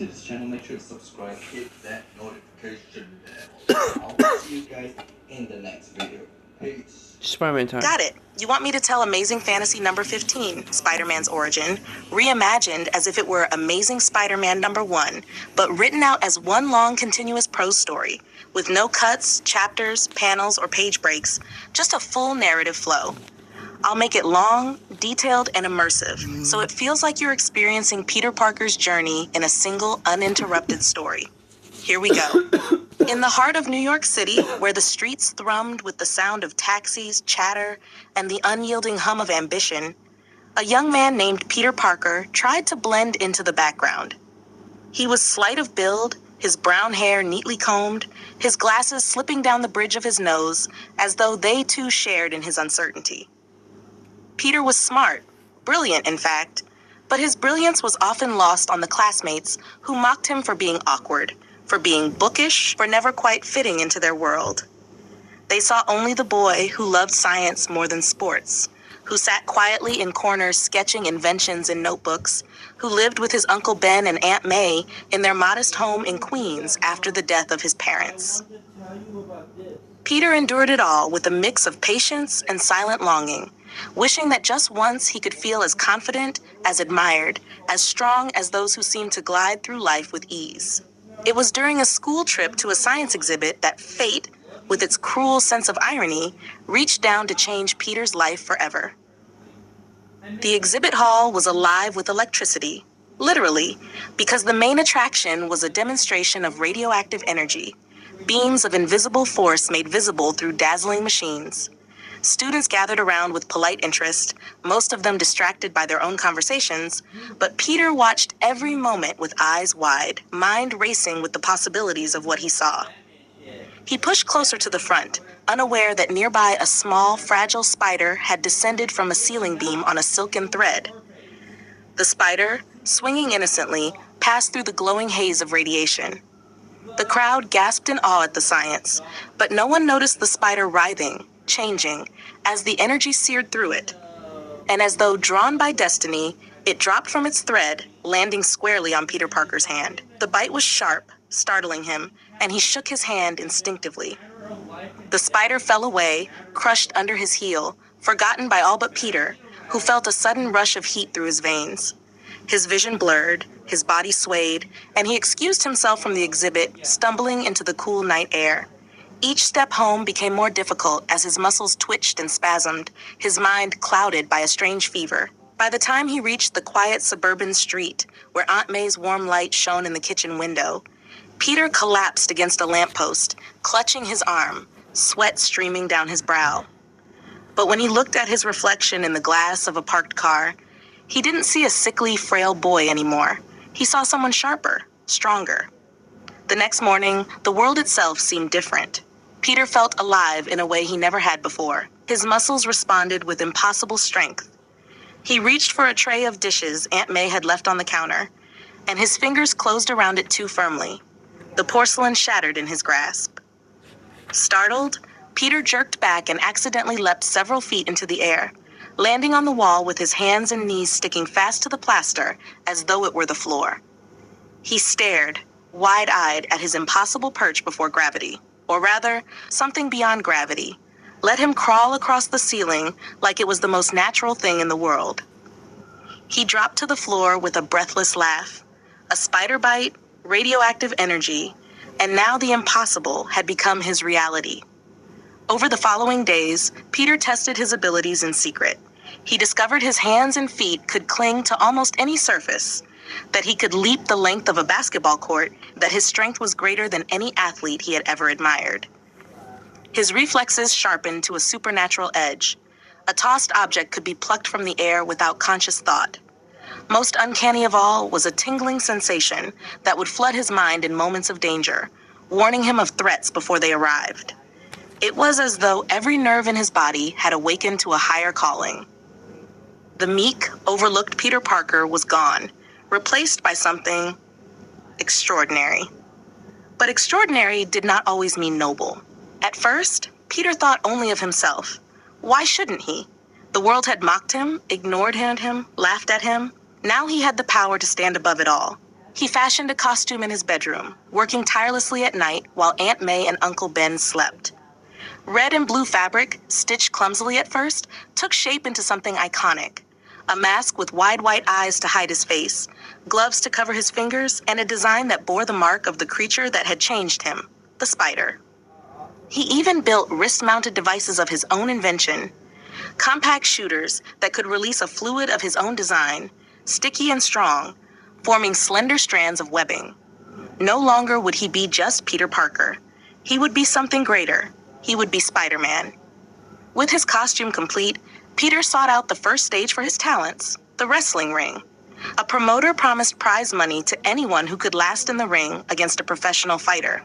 to this channel, make sure to subscribe, hit that notification bell. I'll see you guys in the next video. Peace. Spider-Man time. Got it. You want me to tell Amazing Fantasy number 15, Spider-Man's origin, reimagined as if it were Amazing Spider-Man number 1, but written out as one long continuous prose story, with no cuts, chapters, panels, or page breaks, just a full narrative flow. I'll make it long, detailed, and immersive, so it feels like you're experiencing Peter Parker's journey in a single, uninterrupted story. Here we go. In the heart of New York City, where the streets thrummed with the sound of taxis, chatter, and the unyielding hum of ambition, a young man named Peter Parker tried to blend into the background. He was slight of build, his brown hair neatly combed, his glasses slipping down the bridge of his nose, as though they too shared in his uncertainty. Peter was smart, brilliant in fact, but his brilliance was often lost on the classmates who mocked him for being awkward, for being bookish, for never quite fitting into their world. They saw only the boy who loved science more than sports, who sat quietly in corners sketching inventions in notebooks, who lived with his Uncle Ben and Aunt May in their modest home in Queens after the death of his parents. Peter endured it all with a mix of patience and silent longing, wishing that just once he could feel as confident, as admired, as strong as those who seemed to glide through life with ease. It was during a school trip to a science exhibit that fate, with its cruel sense of irony, reached down to change Peter's life forever. The exhibit hall was alive with electricity, literally, because the main attraction was a demonstration of radioactive energy, beams of invisible force made visible through dazzling machines. Students gathered around with polite interest, most of them distracted by their own conversations, but Peter watched every moment with eyes wide, mind racing with the possibilities of what he saw. He pushed closer to the front, unaware that nearby a small, fragile spider had descended from a ceiling beam on a silken thread. The spider, swinging innocently, passed through the glowing haze of radiation. The crowd gasped in awe at the science, but no one noticed the spider writhing, changing, as the energy seared through it. And as though drawn by destiny, it dropped from its thread, landing squarely on Peter Parker's hand. The bite was sharp, startling him, and he shook his hand instinctively. The spider fell away, crushed under his heel, forgotten by all but Peter, who felt a sudden rush of heat through his veins. His vision blurred, his body swayed, and he excused himself from the exhibit, stumbling into the cool night air. Each step home became more difficult as his muscles twitched and spasmed, his mind clouded by a strange fever. By the time he reached the quiet suburban street, where Aunt May's warm light shone in the kitchen window, Peter collapsed against a lamppost, clutching his arm, sweat streaming down his brow. But when he looked at his reflection in the glass of a parked car, he didn't see a sickly, frail boy anymore. He saw someone sharper, stronger. The next morning, the world itself seemed different. Peter felt alive in a way he never had before. His muscles responded with impossible strength. He reached for a tray of dishes Aunt May had left on the counter, and his fingers closed around it too firmly. The porcelain shattered in his grasp. Startled, Peter jerked back and accidentally leapt several feet into the air, landing on the wall with his hands and knees sticking fast to the plaster as though it were the floor. He stared, wide-eyed, at his impossible perch before gravity. Or rather, something beyond gravity. Let him crawl across the ceiling like it was the most natural thing in the world. He dropped to the floor with a breathless laugh. A spider bite, radioactive energy, and now the impossible had become his reality. Over the following days, Peter tested his abilities in secret. He discovered his hands and feet could cling to almost any surface, that he could leap the length of a basketball court, that his strength was greater than any athlete he had ever admired. His reflexes sharpened to a supernatural edge. A tossed object could be plucked from the air without conscious thought. Most uncanny of all was a tingling sensation that would flood his mind in moments of danger, warning him of threats before they arrived. It was as though every nerve in his body had awakened to a higher calling. The meek, overlooked Peter Parker was gone, replaced by something extraordinary. But extraordinary did not always mean noble. At first, Peter thought only of himself. Why shouldn't he? The world had mocked him, ignored him, laughed at him. Now he had the power to stand above it all. He fashioned a costume in his bedroom, working tirelessly at night while Aunt May and Uncle Ben slept. Red and blue fabric, stitched clumsily at first, took shape into something iconic. A mask with wide white eyes to hide his face, gloves to cover his fingers, and a design that bore the mark of the creature that had changed him, the spider. He even built wrist-mounted devices of his own invention, compact shooters that could release a fluid of his own design, sticky and strong, forming slender strands of webbing. No longer would he be just Peter Parker. He would be something greater. He would be Spider-Man. With his costume complete, Peter sought out the first stage for his talents, the wrestling ring. A promoter promised prize money to anyone who could last in the ring against a professional fighter.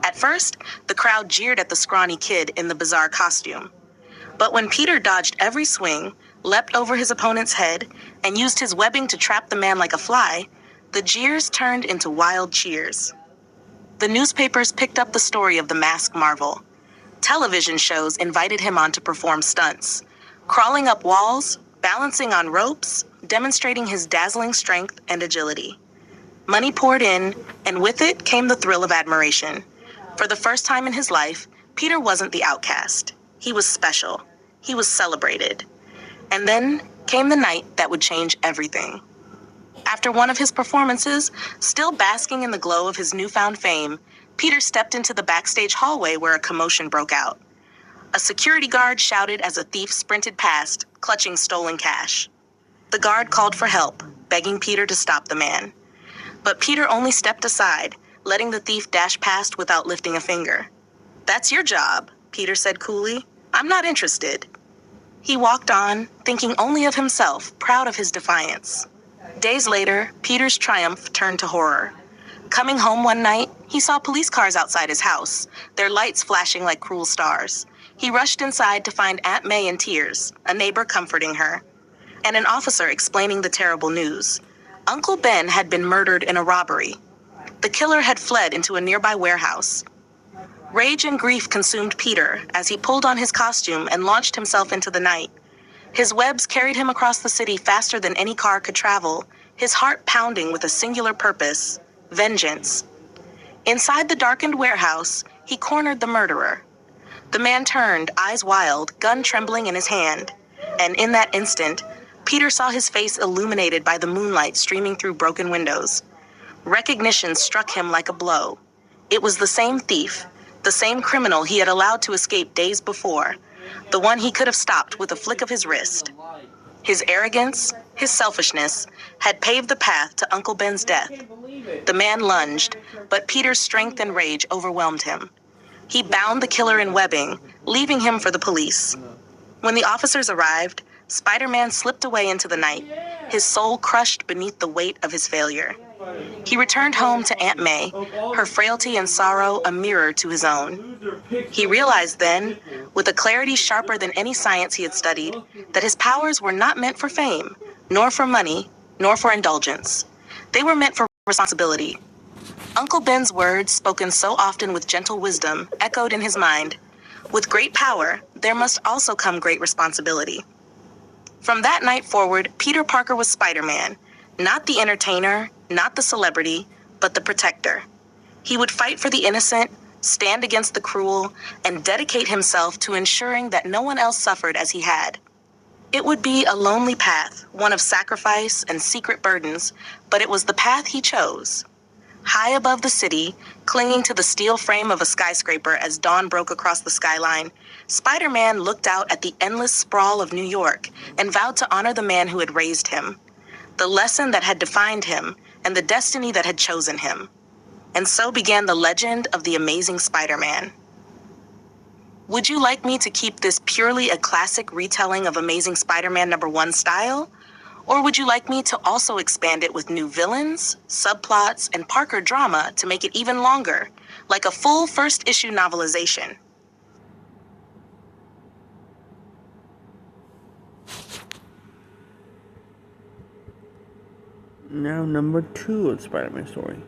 At first, the crowd jeered at the scrawny kid in the bizarre costume. But when Peter dodged every swing, leapt over his opponent's head, and used his webbing to trap the man like a fly, the jeers turned into wild cheers. The newspapers picked up the story of the masked marvel. Television shows invited him on to perform stunts, crawling up walls, balancing on ropes, demonstrating his dazzling strength and agility. Money poured in, and with it came the thrill of admiration. For the first time in his life, Peter wasn't the outcast. He was special. He was celebrated. And then came the night that would change everything. After one of his performances, still basking in the glow of his newfound fame, Peter stepped into the backstage hallway where a commotion broke out. A security guard shouted as a thief sprinted past, clutching stolen cash. The guard called for help, begging Peter to stop the man. But Peter only stepped aside, letting the thief dash past without lifting a finger. "That's your job," Peter said coolly. "I'm not interested." He walked on, thinking only of himself, proud of his defiance. Days later, Peter's triumph turned to horror. Coming home one night, he saw police cars outside his house, their lights flashing like cruel stars. He rushed inside to find Aunt May in tears, a neighbor comforting her, and an officer explaining the terrible news. Uncle Ben had been murdered in a robbery. The killer had fled into a nearby warehouse. Rage and grief consumed Peter as he pulled on his costume and launched himself into the night. His webs carried him across the city faster than any car could travel, his heart pounding with a singular purpose: vengeance. Inside the darkened warehouse, he cornered the murderer. The man turned, eyes wild, gun trembling in his hand. And in that instant, Peter saw his face illuminated by the moonlight streaming through broken windows. Recognition struck him like a blow. It was the same thief, the same criminal he had allowed to escape days before, the one he could have stopped with a flick of his wrist. His arrogance, his selfishness, had paved the path to Uncle Ben's death. The man lunged, but Peter's strength and rage overwhelmed him. He bound the killer in webbing, leaving him for the police. When the officers arrived, Spider-Man slipped away into the night, his soul crushed beneath the weight of his failure. He returned home to Aunt May, her frailty and sorrow a mirror to his own. He realized then, with a clarity sharper than any science he had studied, that his powers were not meant for fame, nor for money, nor for indulgence. They were meant for responsibility. Uncle Ben's words, spoken so often with gentle wisdom, echoed in his mind. With great power, there must also come great responsibility. From that night forward, Peter Parker was Spider-Man, not the entertainer, not the celebrity, but the protector. He would fight for the innocent, stand against the cruel, and dedicate himself to ensuring that no one else suffered as he had. It would be a lonely path, one of sacrifice and secret burdens, but it was the path he chose. High above the city, clinging to the steel frame of a skyscraper as dawn broke across the skyline, Spider-Man looked out at the endless sprawl of New York and vowed to honor the man who had raised him, the lesson that had defined him, and the destiny that had chosen him. And so began the legend of the Amazing Spider-Man. Would you like me to keep this purely a classic retelling of Amazing Spider-Man #1 style? Or would you like me to also expand it with new villains, subplots, and Parker drama to make it even longer, like a full first-issue novelization? Now number 2 of Spider-Man story.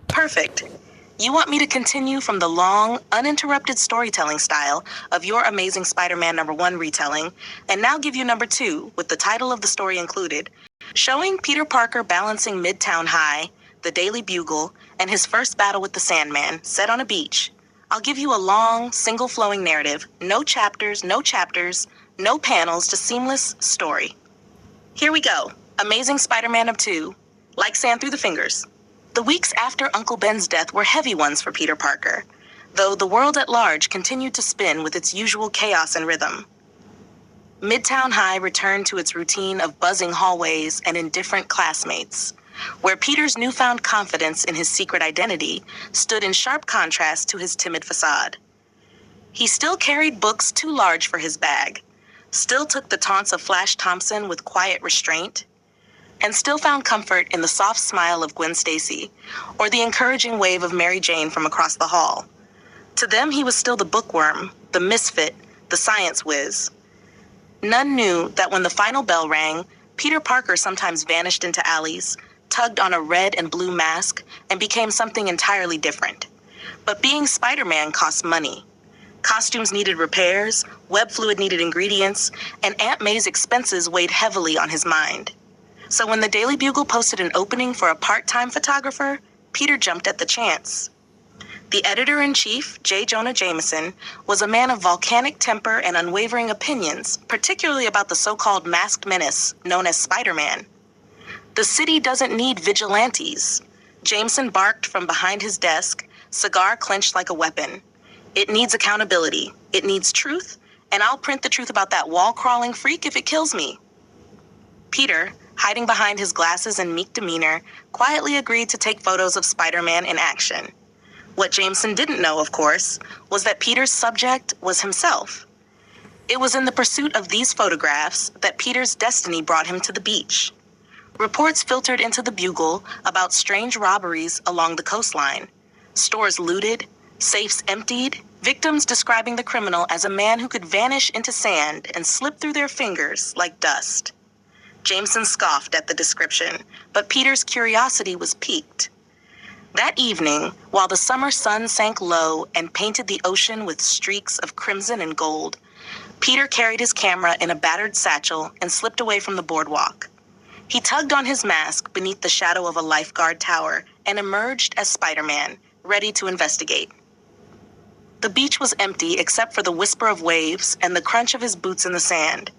Perfect. You want me to continue from the long, uninterrupted storytelling style of your Amazing Spider-Man #1 retelling, and now give you #2, with the title of the story included, showing Peter Parker balancing Midtown High, the Daily Bugle, and his first battle with the Sandman, set on a beach. I'll give you a long, single-flowing narrative, no chapters, no panels, just seamless story. Here we go. Amazing Spider-Man #2, like sand through the fingers. The weeks after Uncle Ben's death were heavy ones for Peter Parker, though the world at large continued to spin with its usual chaos and rhythm. Midtown High returned to its routine of buzzing hallways and indifferent classmates, where Peter's newfound confidence in his secret identity stood in sharp contrast to his timid facade. He still carried books too large for his bag, still took the taunts of Flash Thompson with quiet restraint, and still found comfort in the soft smile of Gwen Stacy or the encouraging wave of Mary Jane from across the hall. To them, he was still the bookworm, the misfit, the science whiz. None knew that when the final bell rang, Peter Parker sometimes vanished into alleys, tugged on a red and blue mask, and became something entirely different. But being Spider-Man cost money. Costumes needed repairs, web fluid needed ingredients, and Aunt May's expenses weighed heavily on his mind. So when the Daily Bugle posted an opening for a part-time photographer, Peter jumped at the chance. The editor-in-chief, J. Jonah Jameson, was a man of volcanic temper and unwavering opinions, particularly about the so-called masked menace known as Spider-Man. The city doesn't need vigilantes. Jameson barked from behind his desk, cigar clenched like a weapon. It needs accountability. It needs truth, and I'll print the truth about that wall-crawling freak if it kills me. Peter, hiding behind his glasses and meek demeanor, quietly agreed to take photos of Spider-Man in action. What Jameson didn't know, of course, was that Peter's subject was himself. It was in the pursuit of these photographs that Peter's destiny brought him to the beach. Reports filtered into the Bugle about strange robberies along the coastline, stores looted, safes emptied, victims describing the criminal as a man who could vanish into sand and slip through their fingers like dust. Jameson scoffed at the description, but Peter's curiosity was piqued. That evening, while the summer sun sank low and painted the ocean with streaks of crimson and gold, Peter carried his camera in a battered satchel and slipped away from the boardwalk. He tugged on his mask beneath the shadow of a lifeguard tower and emerged as Spider-Man, ready to investigate. The beach was empty except for the whisper of waves and the crunch of his boots in the sand.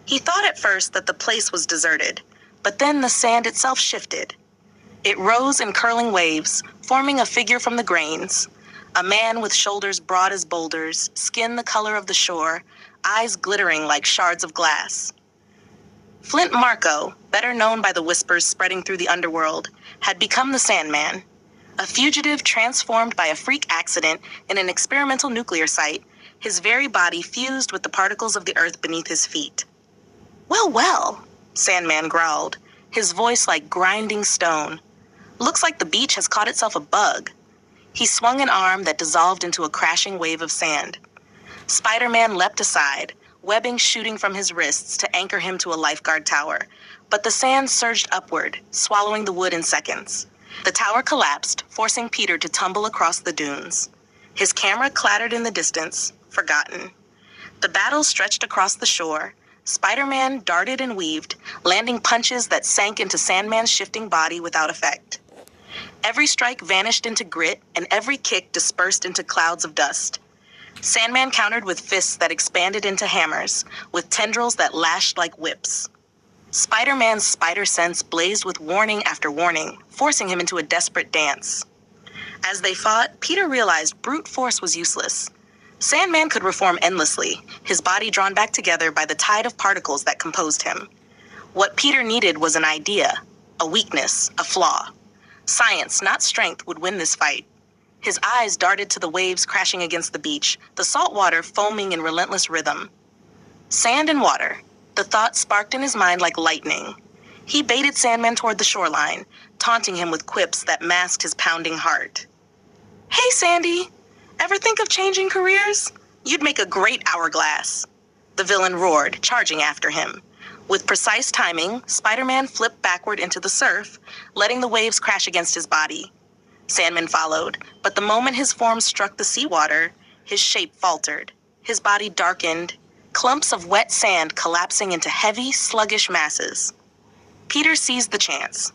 He thought at first that the place was deserted, but then the sand itself shifted. It rose in curling waves, forming a figure from the grains, a man with shoulders broad as boulders, skin the color of the shore, eyes glittering like shards of glass. Flint Marko, better known by the whispers spreading through the underworld, had become the Sandman, a fugitive transformed by a freak accident in an experimental nuclear site, his very body fused with the particles of the earth beneath his feet. "Well, well," Sandman growled, his voice like grinding stone. "Looks like the beach has caught itself a bug." He swung an arm that dissolved into a crashing wave of sand. Spider-Man leapt aside, webbing shooting from his wrists to anchor him to a lifeguard tower, but the sand surged upward, swallowing the wood in seconds. The tower collapsed, forcing Peter to tumble across the dunes. His camera clattered in the distance, forgotten. The battle stretched across the shore. Spider-Man darted and weaved, landing punches that sank into Sandman's shifting body without effect. Every strike vanished into grit, and every kick dispersed into clouds of dust. Sandman countered with fists that expanded into hammers, with tendrils that lashed like whips. Spider-Man's spider sense blazed with warning after warning, forcing him into a desperate dance. As they fought, Peter realized brute force was useless. Sandman could reform endlessly, his body drawn back together by the tide of particles that composed him. What Peter needed was an idea, a weakness, a flaw. Science, not strength, would win this fight. His eyes darted to the waves crashing against the beach, the salt water foaming in relentless rhythm. Sand and water. The thought sparked in his mind like lightning. He baited Sandman toward the shoreline, taunting him with quips that masked his pounding heart. "Hey, Sandy! Ever think of changing careers? You'd make a great hourglass." The villain roared, charging after him. With precise timing, Spider-Man flipped backward into the surf, letting the waves crash against his body. Sandman followed, but the moment his form struck the seawater, his shape faltered. His body darkened, clumps of wet sand collapsing into heavy, sluggish masses. Peter seized the chance.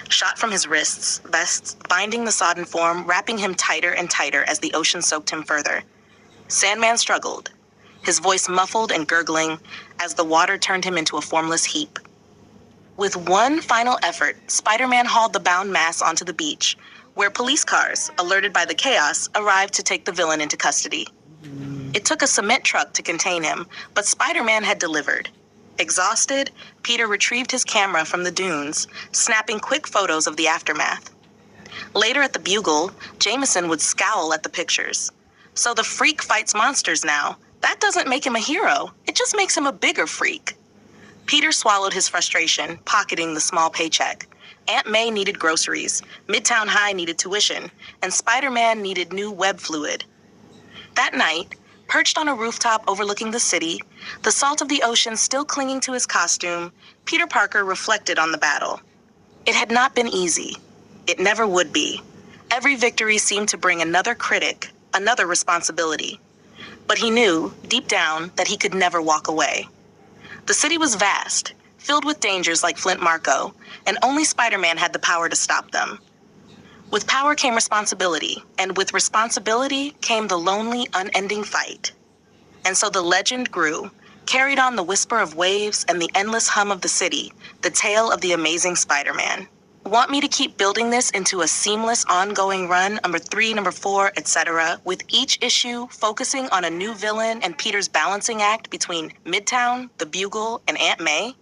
Shot from his wrists, vests binding the sodden form, wrapping him tighter and tighter as the ocean soaked him further. Sandman struggled, his voice muffled and gurgling as the water turned him into a formless heap. With one final effort, Spider-Man hauled the bound mass onto the beach, where police cars, alerted by the chaos, arrived to take the villain into custody. It took a cement truck to contain him, but Spider-Man had delivered. Exhausted, Peter retrieved his camera from the dunes, snapping quick photos of the aftermath. Later at the Bugle, Jameson would scowl at the pictures. So the freak fights monsters now. That doesn't make him a hero. It just makes him a bigger freak. Peter swallowed his frustration, pocketing the small paycheck. Aunt May needed groceries, Midtown High needed tuition, and Spider-Man needed new web fluid. That night, perched on a rooftop overlooking the city, the salt of the ocean still clinging to his costume, Peter Parker reflected on the battle. It had not been easy. It never would be. Every victory seemed to bring another critic, another responsibility. But he knew, deep down, that he could never walk away. The city was vast, filled with dangers like Flint Marko, and only Spider-Man had the power to stop them. With power came responsibility, and with responsibility came the lonely, unending fight. And so the legend grew, carried on the whisper of waves and the endless hum of the city, the tale of the amazing Spider-Man. Want me to keep building this into a seamless, ongoing run, number 3, number 4, etc., with each issue focusing on a new villain and Peter's balancing act between Midtown, the Bugle, and Aunt May?